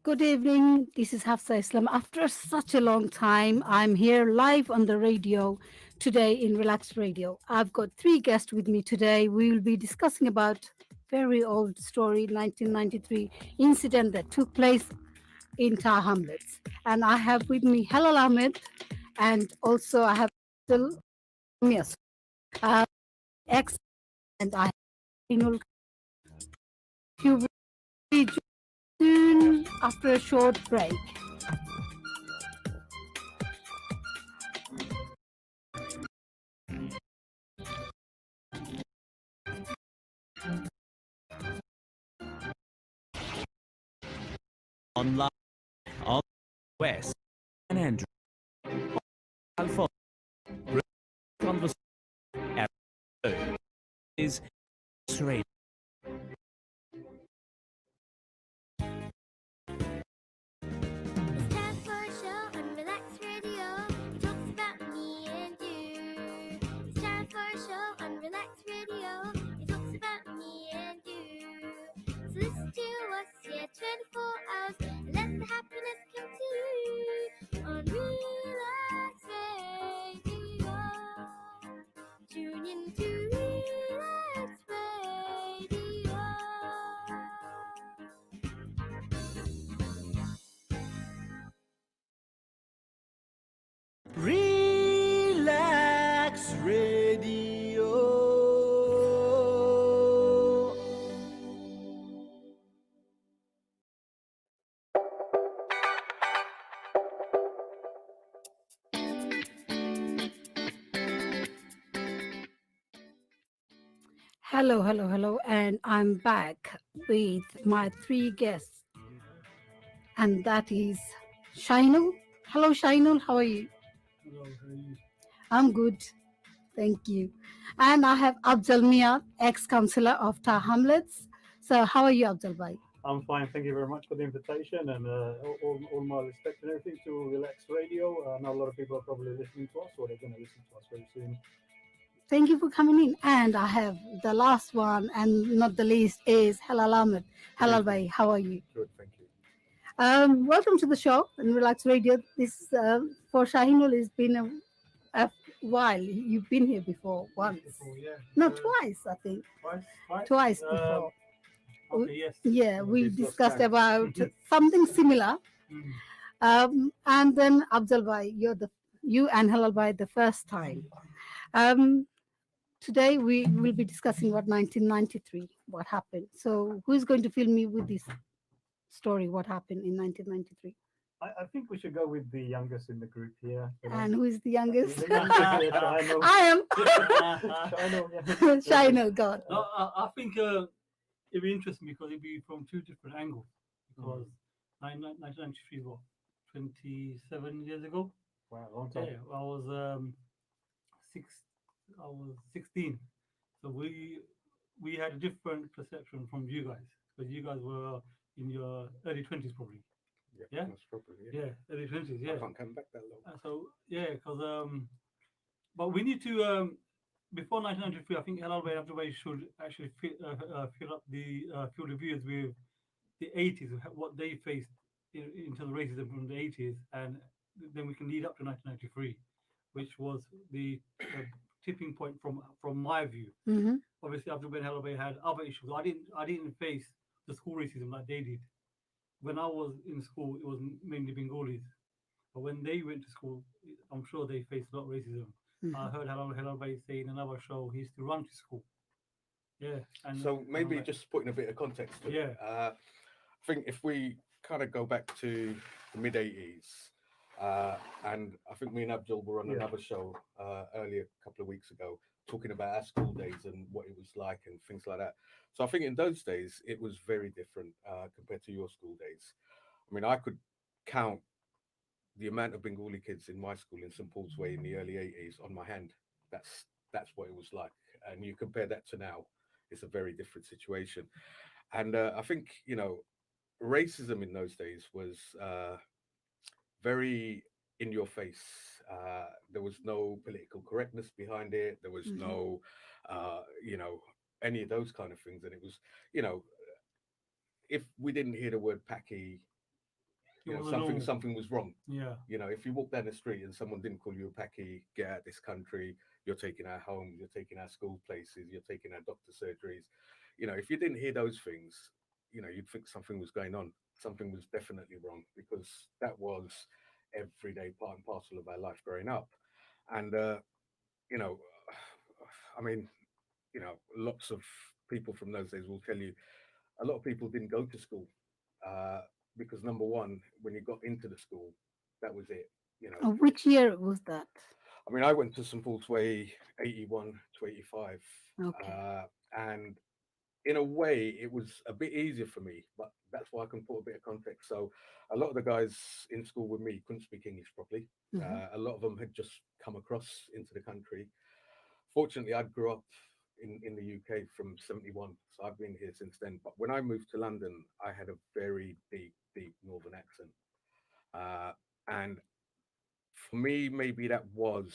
Good evening. This is Hafsa Islam. After such a long time, I'm here live on the radio today in Relaxed Radio. I've got three guests with me today. We will be discussing about very old story, 1993 incident that took place in Tar Hamlets. And I have with me Helal Ahmed, and also I have still Miah, uh, ex, and I have Ainul. You will be joined soon after a short break. Online on West and Andrew Alpha conversation is straight. It's time for a show on Relax Radio. It talks about me and you. It's time for a show on Relax Radio. It talks about me and you. So listen to us, yeah, 24 hours. And let the happiness come to you on Relax Radio. Tune in to Relax Radio. Relax Radio. Hello, hello, hello, and I'm back with my three guests, and that is Shainul. Hello, Shainul, how are you? Hello, how are you? I'm good, thank you. And I have Abjol Miah, ex-councillor of Tar Hamlets. So, how are you, Abjol Bhai? I'm fine. Thank you very much for the invitation and all my respect and everything to Relax Radio. I know a lot of people are probably listening to us or they're going to listen to us very soon. Thank you for coming in. And I have the last one, and not the least, is Helal Ahmed. Halal Bhai, how are you? Good, thank you. Welcome to the show in Relax Radio. This for Shahinul, it's been a while. You've been here before once. Before, yeah. No, twice, I think. Twice, right? Twice before. Okay, yes. Yeah, we This was discussed fun. about something similar. Mm. And then Abdul Bhai, you and Halal Bhai the first time. Um, Today we will be discussing what 1993, what happened. So who is going to fill me with this story? What happened in 1993? I think we should go with the youngest in the group here. And who is the youngest? The youngest here, Shino. I am. Shino, yeah. Shainul, God. No, I think it'd be interesting because it'd be from two different angles. Because 1993 was 27 years ago. Wow, long time. Yeah, I was six. I was 16. So we had a different perception from you guys because you guys were in your early 20s probably. Yeah? Most probably. Yeah, early 20s. Yeah. I can't come back that long. So yeah, because but we need to before 1993, I think Helal Bay Abdul should actually fill up fill the viewers with the 80s, what they faced in terms of racism from the 80s, and then we can lead up to 1993, which was the tipping point from my view. Mm-hmm. Obviously, Abdul Ben Helal Bay had other issues. I didn't face the school racism like they did. When I was in school, it was mainly Bengalis. But when they went to school, I'm sure they faced a lot of racism. I heard Helal Bay say in another show he used to run to school. Yeah. And So maybe like, just putting a bit of context to it. Yeah. I think if we kind of go back to the mid 80s, and I think me and Abdul were on Yeah. another show earlier a couple of weeks ago talking about our school days and what it was like and things like that. So I think in those days it was very different compared to your school days. I mean, I could count the amount of Bengali kids in my school in St Paul's Way in the early 80s on my hand. That's what it was like. And you compare that to now, it's a very different situation. And I think, racism in those days was very in your face. There was no political correctness behind it. There was no, any of those kind of things. And it was, you know, if we didn't hear the word Paki It was a something normal. something was wrong. Yeah. If you walk down the street and someone didn't call you a packy, get out this country, you're taking our homes, you're taking our school places, you're taking our doctor surgeries. If you didn't hear those things, you'd think something was going on. Something was definitely wrong because that was everyday part and parcel of our life growing up. And, you know, I mean, lots of people from those days will tell you a lot of people didn't go to school uh, because number one, when you got into the school, that was it. You know, Which year was that? I mean, I went to St Paul's Way 81 to 85, Okay. and in a way, it was a bit easier for me, but that's why I can put a bit of context. So, a lot of the guys in school with me couldn't speak English properly. Mhm. A lot of them had just come across into the country. Fortunately, I grew up in the UK from 71, so I've been here since then. But when I moved to London, I had a very deep, deep Northern accent. And for me, maybe that was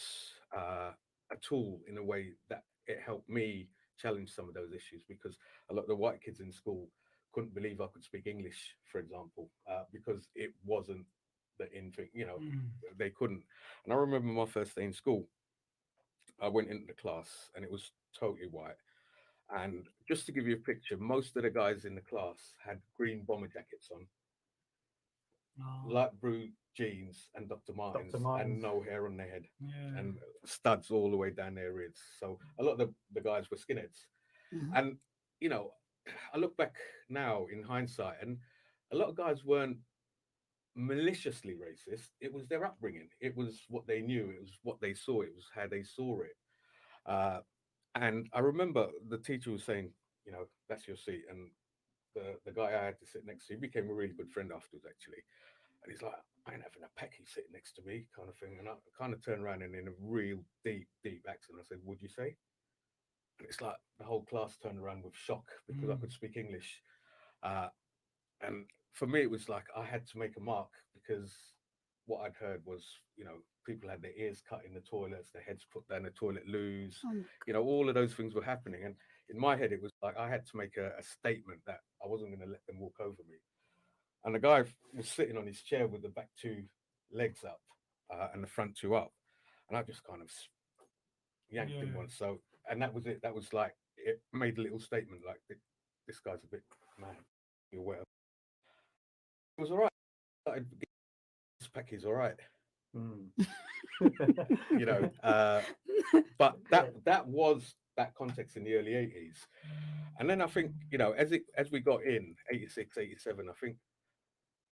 a tool in a way that it helped me challenge some of those issues because a lot of the white kids in school couldn't believe I could speak English, for example, because it wasn't the in thing, Mm. they couldn't. And I remember my first day in school, I went into the class and it was totally white. And just to give you a picture, most of the guys in the class had green bomber jackets on, Oh, light blue jeans and Dr. Dr. Martens and Martens. no hair on their head yeah. and studs all the way down their ears. So a lot of the guys were skinheads. Mhm. And, you know, I look back now in hindsight and a lot of guys weren't maliciously racist. It was their upbringing. It was what they knew. It was what they saw. It was how they saw it. Uh, and I remember the teacher was saying, that's your seat. And the guy I had to sit next to, he became a really good friend afterwards, actually. And he's like, I ain't having a pecky sitting next to me, kind of thing. And I kind of turned around and in a real deep, deep accent, I said, would you say? And it's like the whole class turned around with shock because I Mm. could speak English. Uh, and for me, it was like I had to make a mark because what I'd heard was, people had their ears cut in the toilets, their heads put down the toilet loos, Oh my all of those things were happening. And in my head, it was like I had to make a statement that I wasn't going to let them walk over me. And the guy was sitting on his chair with the back two legs up and the front two up. And I just kind of yanked him Yeah. once. So, and that was it. That was like, it made a little statement like, this guy's a bit mad. You're whatever. It was all right. This pack is all right. Mm. You know, but Yeah. that was that context in the early 80s. And then I think, as we got in 86, 87, I think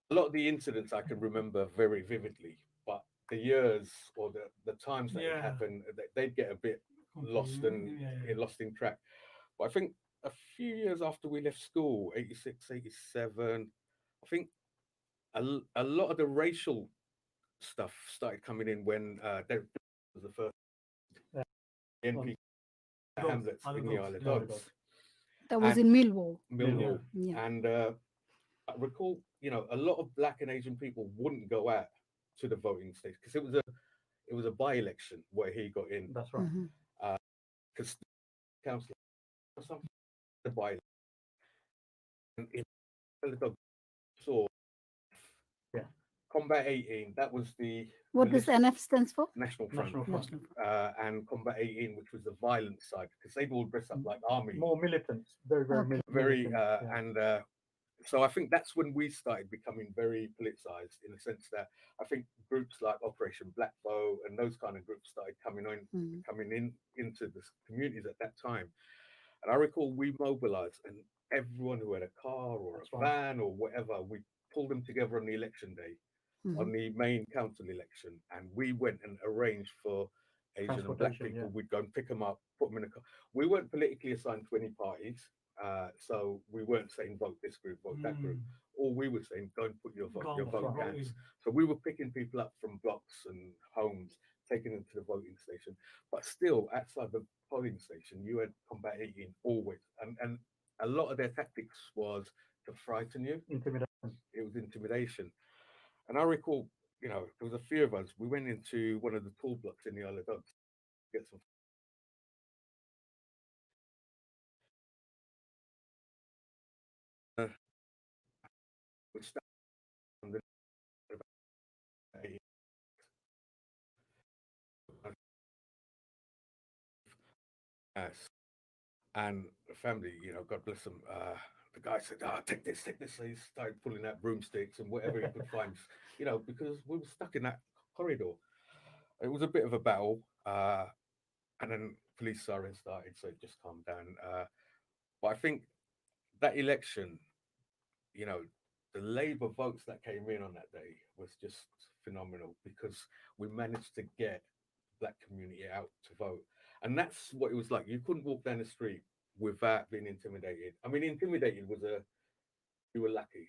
a lot of the incidents I can remember very vividly, but the years or the times that it Yeah. happened, they'd get a bit lost Confusing. and Yeah. lost in track. But I think a few years after we left school, 86, 87, I think a lot of the racial stuff started coming in when there was the first Yeah. BNP Dogs. Hamlets Other in the dogs. Isle of Yeah. Other Dogs dogs. That was and in Millwall. Yeah. Millwall. Yeah. And I recall, a lot of black and Asian people wouldn't go out to the voting station because it was a by-election where he got in That's right. Mhm. because the council or something the by in the dog saw Yeah. Combat 18. That was the What does militia NF stands for? National Front, National Front. National Front. and Combat 18, which was the violent side because they'd all dress up like army, More militant. Very, very Okay. very militant. Yeah. and so I think that's when we started becoming very politicized in the sense that I think groups like Operation Black Bow and those kind of groups started Mhm. coming in into the communities at that time. And I recall we mobilized and everyone who had a car or That's a right. van or whatever, we pulled them together on the election day, on Mhm. the main council election, and we went and arranged for Asian and black Transportation. Yeah. people. We'd go and pick them up, put them in a car. We weren't politically assigned to any parties, so we weren't saying vote this group, vote that group. Mm. All we were saying, go and put your Go your on, That's vote right. vote counts. in. So we were picking people up from blocks and homes, taking them to the voting station. But still, outside the polling station, you had Combat 18 always, and a lot of their tactics was to frighten you. Intimidation. It was intimidation. And I recall, there was a few of us. We went into one of the tall blocks in the Isle of Dogs to get some. Uh, we Yes. And the family, God bless them. The guy said, take this, take this. So he started pulling out broomsticks and whatever he could find, because we were stuck in that corridor. It was a bit of a battle. And then police sirens started, so it just calmed down. But I think that election, you know, the Labour votes that came in on that day was just phenomenal because we managed to get black community out to vote. And that's what it was like. You couldn't walk down the street without being intimidated. I mean, intimidated was you were lucky.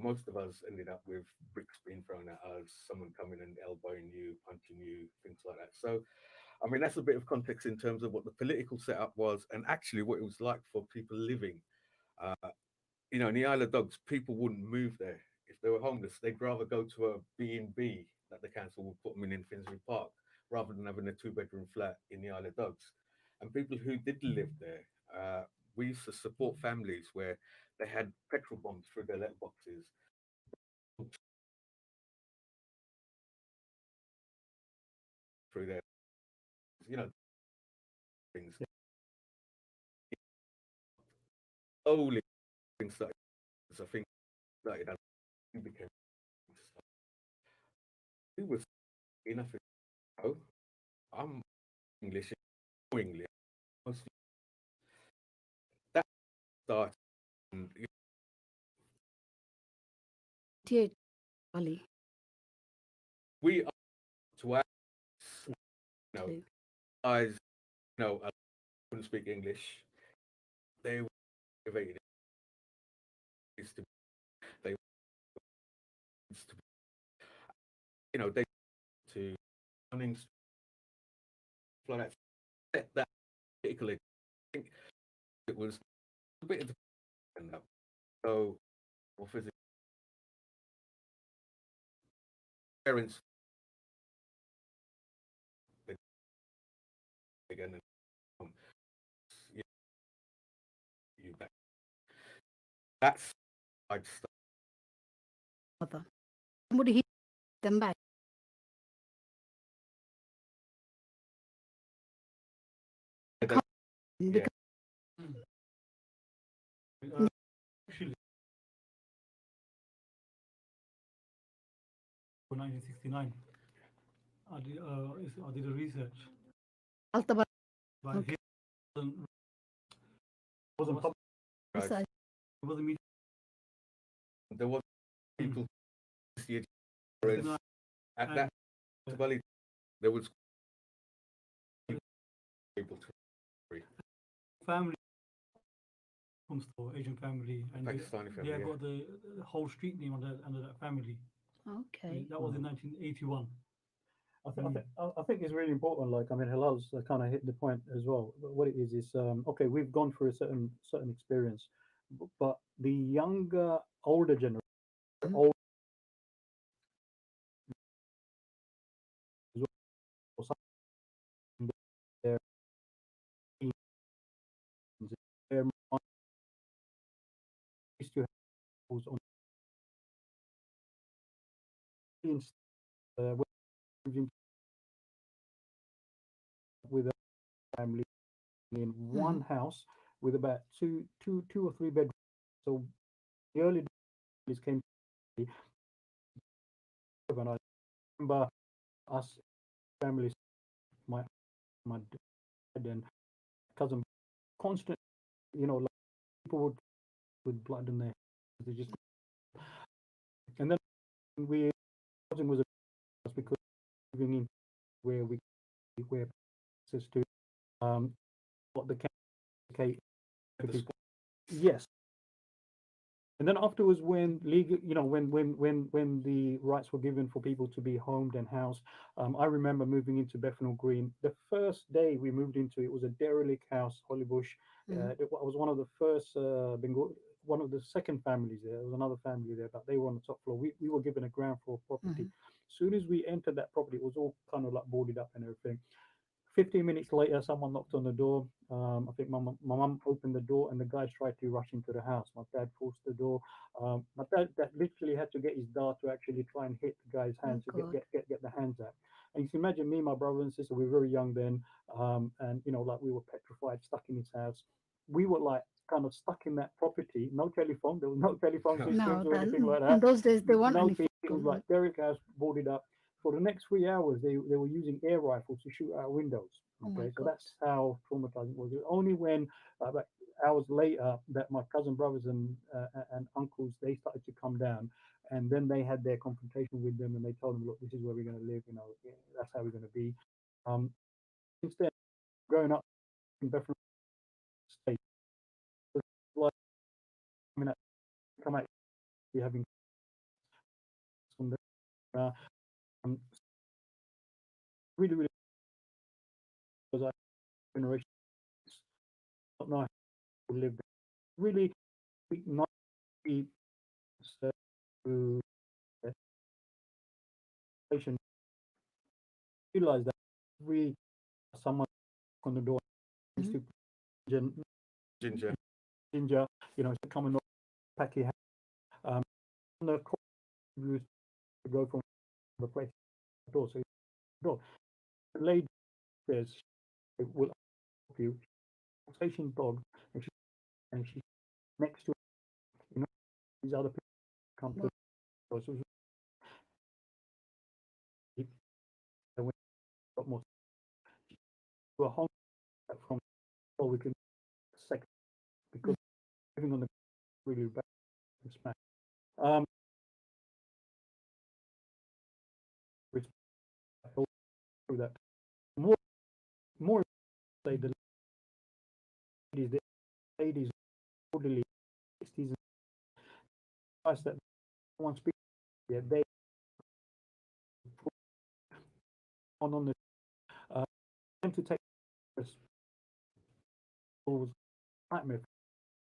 Most of us ended up with bricks being thrown at us, someone coming and elbowing you, punching you, things like that. So, I mean, that's a bit of context in terms of what the political setup was and actually what it was like for people living. Uh, in the Isle of Dogs, people wouldn't move there. If they were homeless, they'd rather go to a B&B that the council would put them in Finsbury Park rather than having a two-bedroom flat in the Isle of Dogs. And people who did live there, we used to support families where they had petrol bombs through their letterboxes, through their, you know, things. Slowly, things started. I think started as we became. We was enough. Oh, I'm English, English. Mostly that started. And, Dear Ali, we are to our, you know, absolutely. guys, couldn't speak English. They were motivated to, they to, they to running like that. Set that particularly. I think it was a bit of the end up. So, or physical parents they again and um, you, you back. That's I'd start. Mother. Somebody hit them back. That, yeah, Because Actually, for 1969, I did a research, Altaba. but Okay. he wasn't, Wasn't was, public. right. So, it wasn't media. There was Mm. people whereas 69, at and that valley there was people to free. family comes to Asian family, and Pakistani family, yeah, yeah. got the whole street name under that family. okay. That was in 1981. I think it's really important. Like, I mean, Hilal's kind of hit the point as well. But what it is okay. We've gone through a certain experience, but the younger, older generation, Mhm. old as well, some of their teens, their mind used to have those on when we moved with a family in Mhm. one house with about two or three bedrooms. So the early days came to me, and I remember us families, my dad and cousin, constant, like people would with blood in their hands. They just and then we housing was a because moving in where we where access to um what the K for people. Yes, and then afterwards, when legal, when the rights were given for people to be homed and housed, I remember moving into Bethnal Green. The first day we moved into it was a derelict house, Hollybush. Mhm. I was one of the first Bengal, one of the second families there. There was another family there, but they were on the top floor. We were given a ground floor property. Mhm. As soon as we entered that property, it was all kind of like boarded up and everything. 15 minutes later, someone knocked on the door. I think my mum opened the door and the guys tried to rush into the house. My dad forced the door. My dad that literally had to get his dart to actually try and hit the guy's Oh hands to God. get the hands out. And you can imagine me, my brother and sister, we were very young then, and like we were petrified, stuck in his house. We were like kind of stuck in that property. No telephone. There was no telephone systems No, or anything then like in that. those days they weren't No any thing. It was phones. like Derek House boarded up. For the next 3 hours, they were using air rifles to shoot out windows. Oh my Okay, so God. that's how traumatizing it was. It was only when about hours later that my cousin brothers and uncles they started to come down, and then they had their confrontation with them, and they told them, look, this is where we're going to live. Yeah, that's how we're going to be. Um, Instead, growing up in different states, like I mean, I come out here having some um, really, really because I generation not nice to live there. Really nice uh, to uh, patient realize that we someone on the door needs Mhm. to gin, Ginger. ginger, come and pack your hand. On the corner, you to go from the place to the door. So the door. The lady says it will help you. Conversation dog, and she next to these other people come to Wow. the door. So she went got more to a home from before we can second because living on the really bad smash. Um, which I go through that more more say the ladies elderly 60s and us that one speak yeah, they put on the uh, tend to take this nightmare,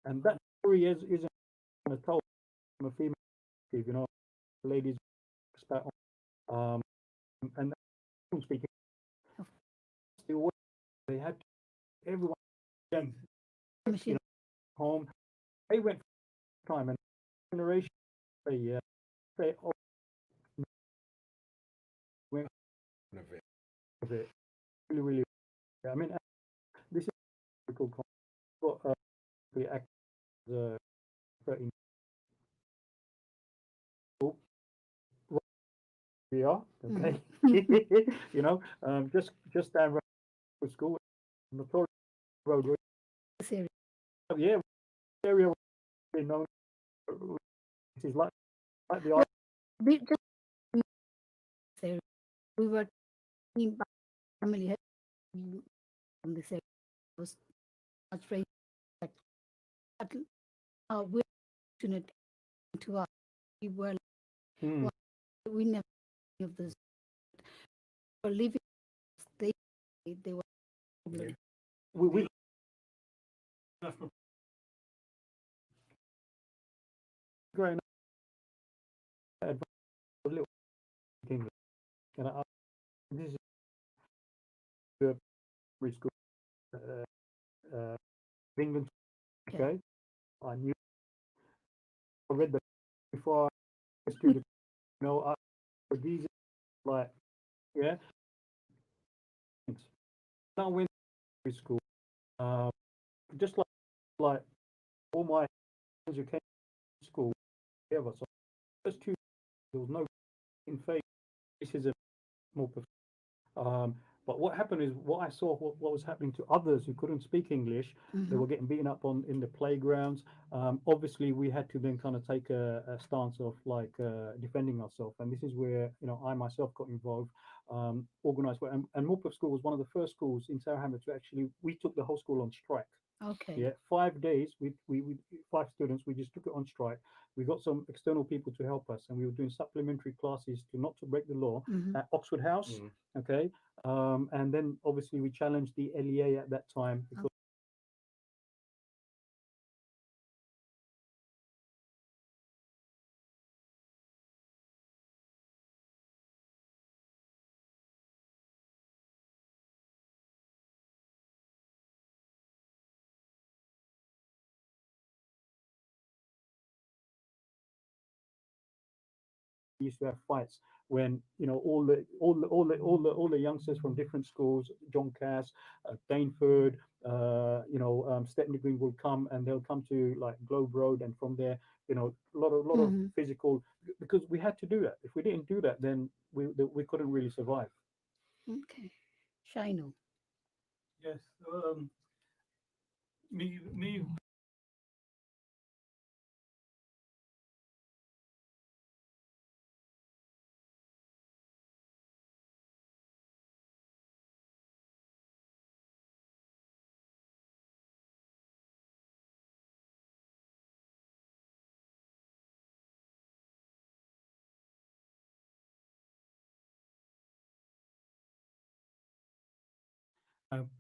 and that story isn't told from a female perspective, ladies start um and speaking the way they had everyone you Machine. know, home they went for time and generation they all went Of it. with it really really I mean this is a difficult but the act uh, 13 right we are okay just down road to school notorious road Serious. yeah area known it is like the Well, just serious. We were talking about family from this area. It was much very that we're fortunate to us. We were mm, well, we never of this were living they they were Yeah. problem. we growing up at a little English and this is the primary school England. Okay. Okay, I knew I read the before I student. I these like yeah. Things. I went to school. Uh, just like all my friends who came to school together. So just two. There was no in face racism more Um, but what happened is what I saw what was happening to others who couldn't speak English. They Mm-hmm. were getting beaten up on in the playgrounds. Obviously, we had to then kind of take a stance of like defending ourselves, and this is where I myself got involved. Organized and Morpeth School was one of the first schools in Tower Hamlets to actually we took the whole school on strike. Okay. Yeah, 5 days. We five students. We just took it on strike. We got some external people to help us, and we were doing supplementary classes to not to break the law Mm-hmm. at Oxford House. Mm. Okay, and then obviously we challenged the LEA at that time because used to have fights when all the youngsters from different schools, John Cass, Dainford, Stepney Green will come, and they'll come to like Globe Road, and from there, a lot of Mhm. physical, because we had to do that. If we didn't do that, then we couldn't really survive. Okay. Shino. Yes. Me.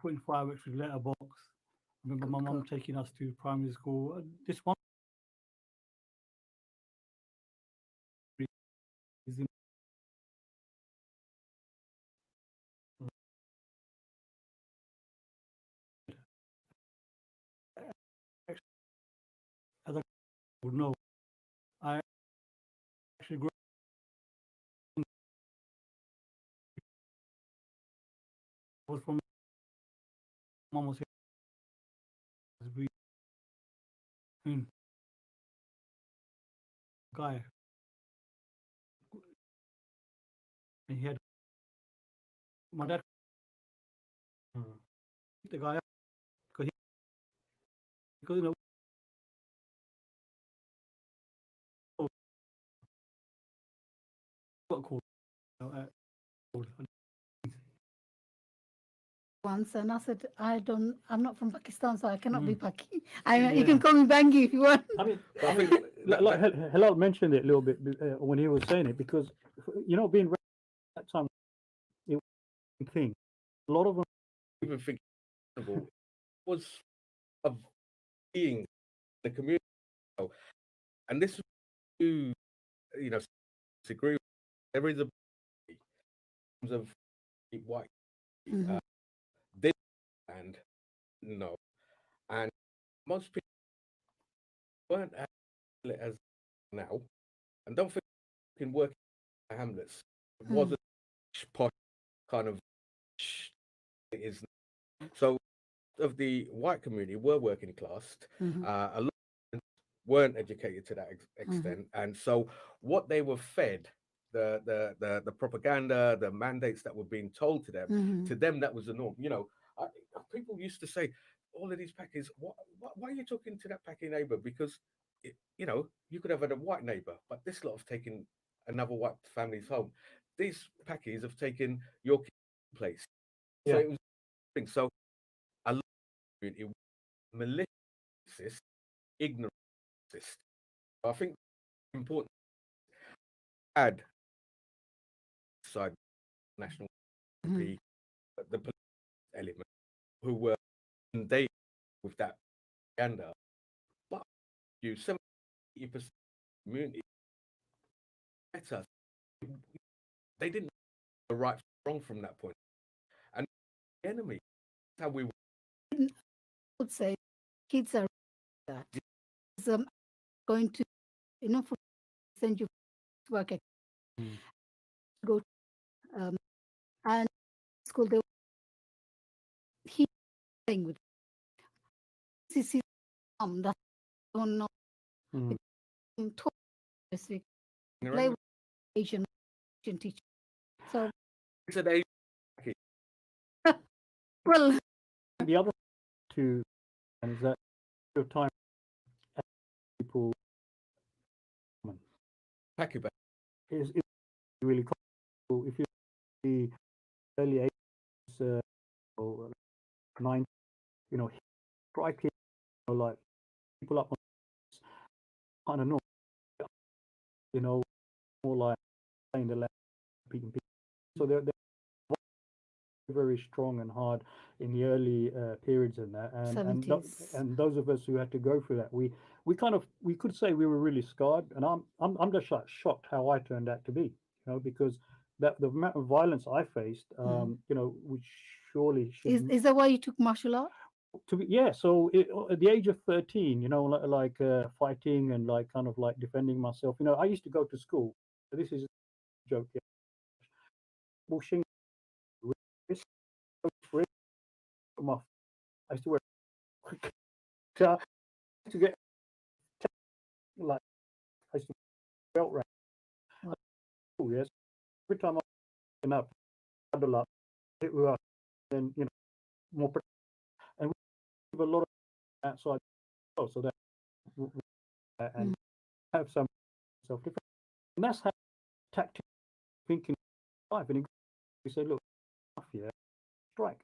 Putting fireworks with letterbox. I remember Good my mum God. taking us to primary school. This one is in as I would know. I actually grew up was from mum was we in guy and he had my dad Mm. the guy because you know got called called. Once, and I said, I'm not from Pakistan, so I cannot be Mm. Paki. You Yeah. can call me Bangi if you want. I mean, But I think that, like that Helal mentioned it a little bit when he was saying it, because being that time, it was a thing. A lot of them. even think was of being the community, and this you you know disagree. There is a terms of white Mhm. this and no, and most people weren't as lit as now. And don't think in working at Hamlets, it Mm. wasn't posh kind of it is. So of the white community were working class. Mhm. A lot weren't educated to that Mhm. extent, and so what they were fed, the propaganda, the mandates that were being told Mhm. to them that was the norm. I, people used to say, all of these packies, why are you talking to that packy neighbor? Because you could have had a white neighbor, but this lot have taken another white family's home. These packies have taken your place. So Yeah. it was so a lot of it malicious, ignorant. I think it's important to add side national Mhm. the police element who were inundated with that propaganda, but you 70% community better. They didn't know the right from wrong from that point. And the enemy, that's how we were. I would say kids are that. Because, going to, for send you to work at Mm. go and school. They he playing with his mom. That don't know. Mm. It's totally specific. Play Ignorant. with Asian teacher. So It's an age. well, The other two is that your time people Pack you back. is really cool. If you see early 80s, or 90s, strike it, like people up on kind of north, you know, more like playing the land, beating people. So they're very strong and hard in the early periods in that, seventies. and those of us who had to go through that, we could say we were really scarred, and I'm just like shocked how I turned out to be, because that the amount of violence I faced, Mhm. which surely should Is that why you took martial art? to be, yeah. So at the age of 13, fighting and like kind of like defending myself, I used to go to school this is a joke. Yeah. Bushing wrist wrist from off. I used to wear so I used to get like I used to belt around. Oh yes. Every time I went up, huddle up, hit we up, then more and we have a lot of outside so that and Mm. have some self defense. And that's how tactical thinking life. And we say, look, yeah, strike.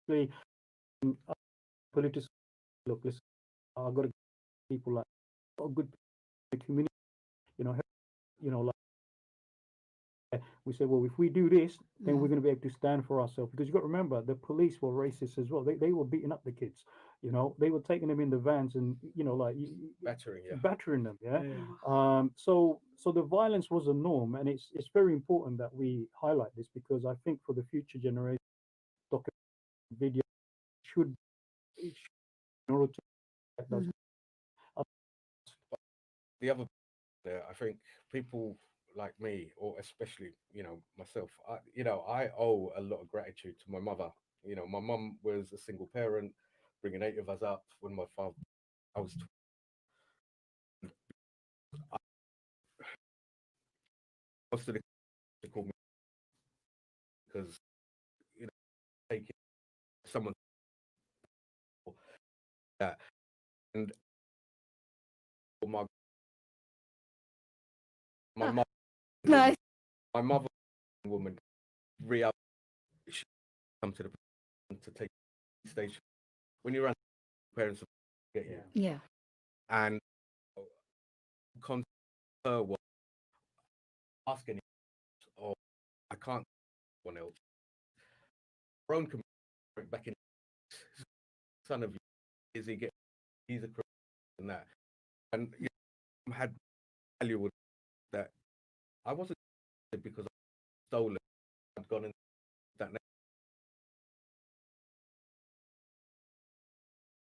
Actually, politics. Look, listen, I've got to people like a good community. You know, like we say, well, if we do this, then we're going to be able to stand for ourselves. Because you've got to remember, the police were racist as well. They were beating up the kids. They were taking them in the vans and like battering them. Yeah. So the violence was a norm, and it's very important that we highlight this because I think for the future generation, document video should, in order to get those. Mhm. The other there, I think people like me, or especially myself, I owe a lot of gratitude to my mother. My mum was a single parent, bringing 8 of us up. When my father, I was, I, most of the kids called me because taking someone that and my my Ah, mother woman, nice. my mother woman, re she come to the to take the station when you're around parents get you Yeah. and contact her was ask any or I can't one else. Her own commitment back in son of you is he get he's a Christian and that and had value with that I wasn't because I stolen I'd gone in that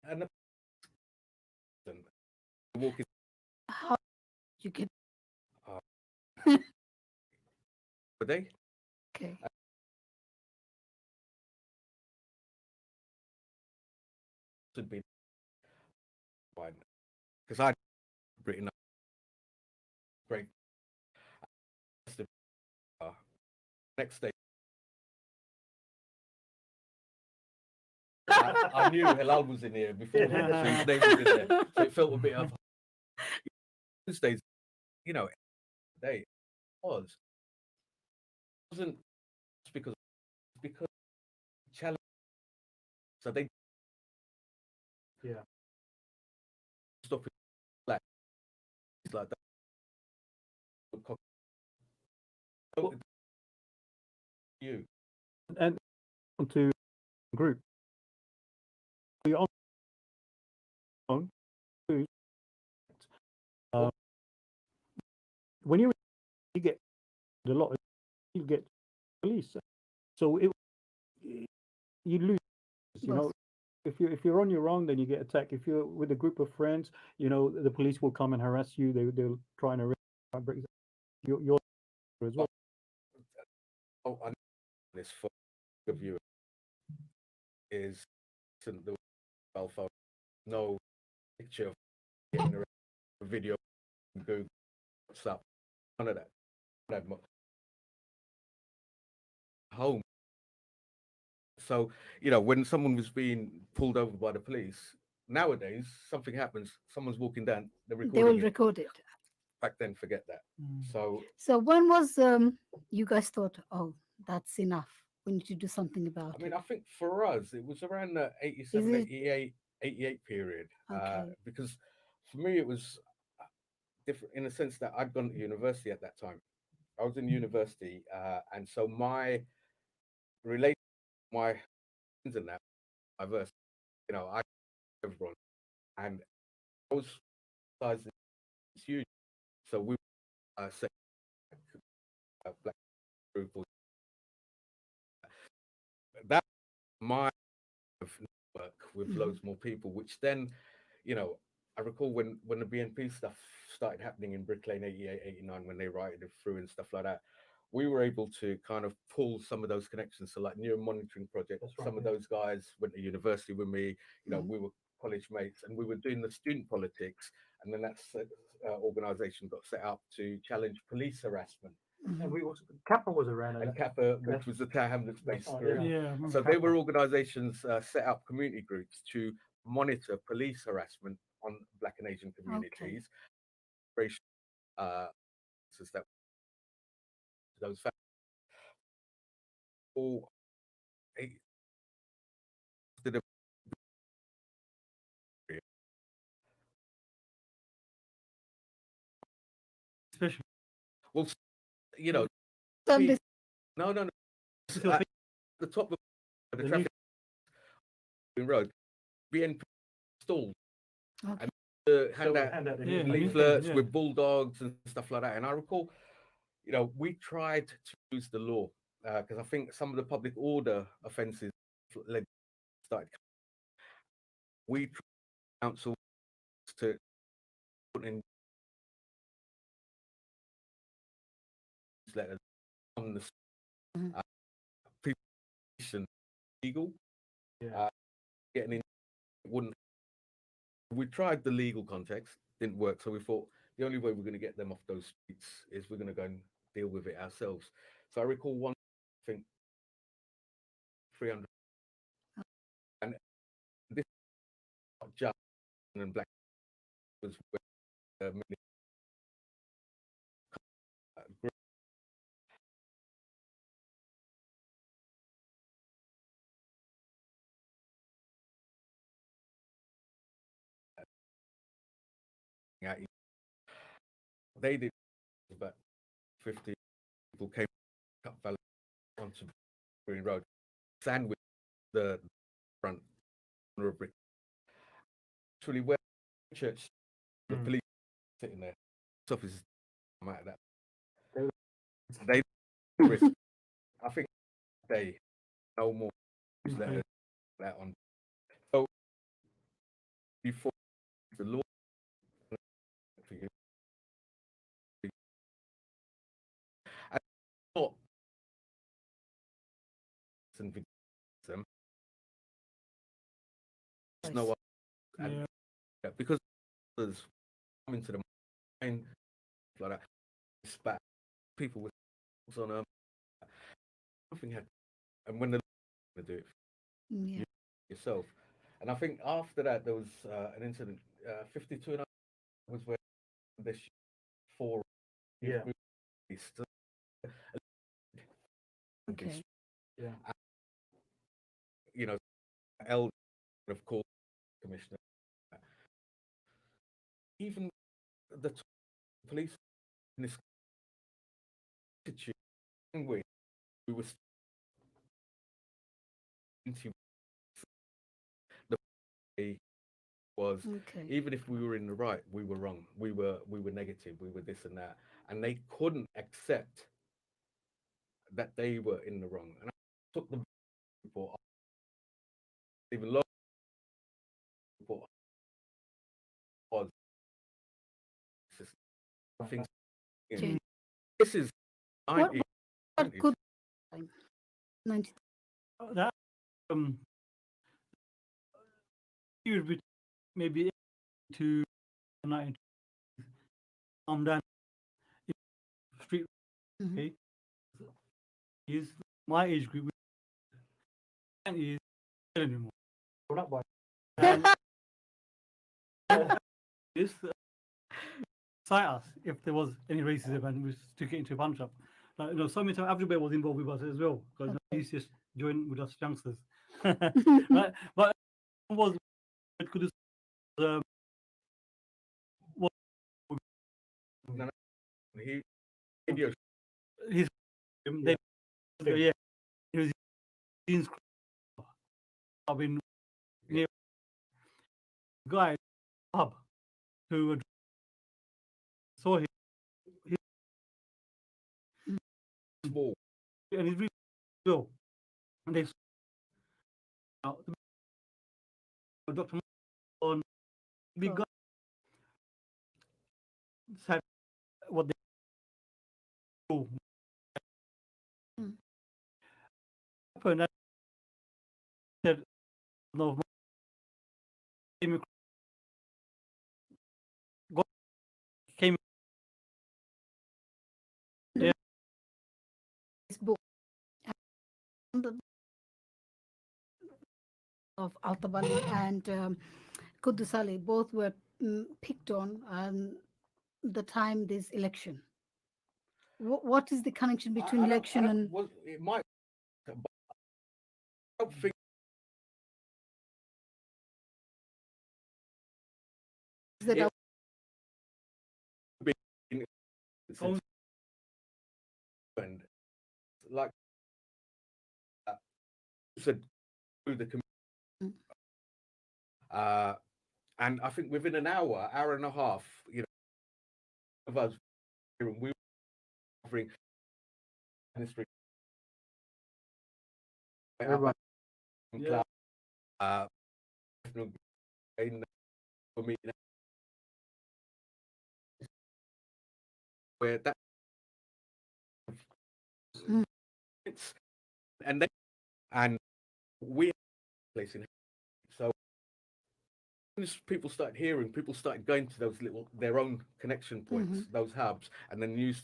and the walking How did you get? uh, a day Okay. should be fine because I'd written up great uh, next day I knew Helal was in here before so his name was in there so it felt a bit of Tuesdays day was wasn't just because challenge so they Yeah. stuff like like that Well, you and to group, you're on your own. Too. Um, when you get a lot, you get police. So you lose. Both. If you're on your own, then you get attacked. If you're with a group of friends, the police will come and harass you. They'll try and arrest break your as well. I know this for of you is the mobile phone no picture of getting a video Google WhatsApp none of that I had my home so when someone was being pulled over by the police nowadays something happens someone's walking down they're They recording will it record it. back then forget that so So when was you guys thought, oh, that's enough. We need to do something I about mean it. I think for us it was around the Is 87 it 88 period okay? because for me it was different in the sense that I'd gone to university at that time I was in university and so my relation my friends and that diverse I everyone and those sizes is huge so we say black group or that my network with loads more people which then you know I recall when the BNP stuff started happening in Brick Lane 88, 89, when they rioted through and stuff like that, we were able to kind of pull some of those connections. So like neuro monitoring project, That's right, some of yeah. those guys went to university with me, we were college mates and we were doing the student politics. And then that organization got set up to challenge police harassment. And we also Kappa was around at And that. Kappa, Yeah. which was the Tower Hamlets based right, group. yeah. Yeah, I remember So they that. were organizations set up community groups to monitor police harassment on Black and Asian communities. Racial that those all did a Especially well, you know, Sunday. no, no, no. so At the top of the The traffic road, BNP stalled Okay. and So we hand out hand out the Yeah, leaflets yeah. with bulldogs and stuff like that. And I recall, we tried to use the law because I think some of the public order offences started. We tried council to put in letters on the Mhm. petition legal, Yeah. getting in wouldn't. We tried the legal context, didn't work. So we thought the only way we're going to get them off those streets is we're going to go and deal with it ourselves. So I recall one, I think 300, and this just and black was where group out. They did about 50 people came up Valley onto Green Road, sandwich the front corner of brick. Actually, where church, the police sitting there, officers come out of that. They risk. I think they no more letters that on. So before the law for you, and not and them, no one, and because others come into the mind like that, spat people with on nothing had, and when they're going to do it Yeah. yourself. And I think after that there was an incident. 52 and was where this four Yeah. Okay. Yeah. You know, elder of course commissioner. Even the police in this attitude, we were into the way was Okay. even if we were in the right, we were wrong. We were negative. We were this and that, and they couldn't accept that they were in the wrong. And I took the report, even low report was things. Change. This is What 90. could 90? that you would be maybe to 90 calm down street. Mhm. Okay, is my age group is anymore. We're not by This cite us if there was any racism and we took it into a punch up. Like, so many times Abjol was involved with us as well because he used to just join with us youngsters. Right? But was Quddus was He video his they yeah he was in I've been near guy pub who saw him small. and he's really well and they saw Dr. on big guy said what they do. Mm. Happened, I said, no, God came. The this book and the of Altabali and Quddus Ali both were picked on the time this election. What is the connection between election and well, it might, but I don't think that it would be Phone. and like said through the Mm. uh, and I think within an hour and a half, you know, of us, we were covering history, Everyone. Yeah. uh, in for me where that Mm. it's and then and we placing so as people started hearing, people started going to those little their own connection points, Mhm. those hubs, and then news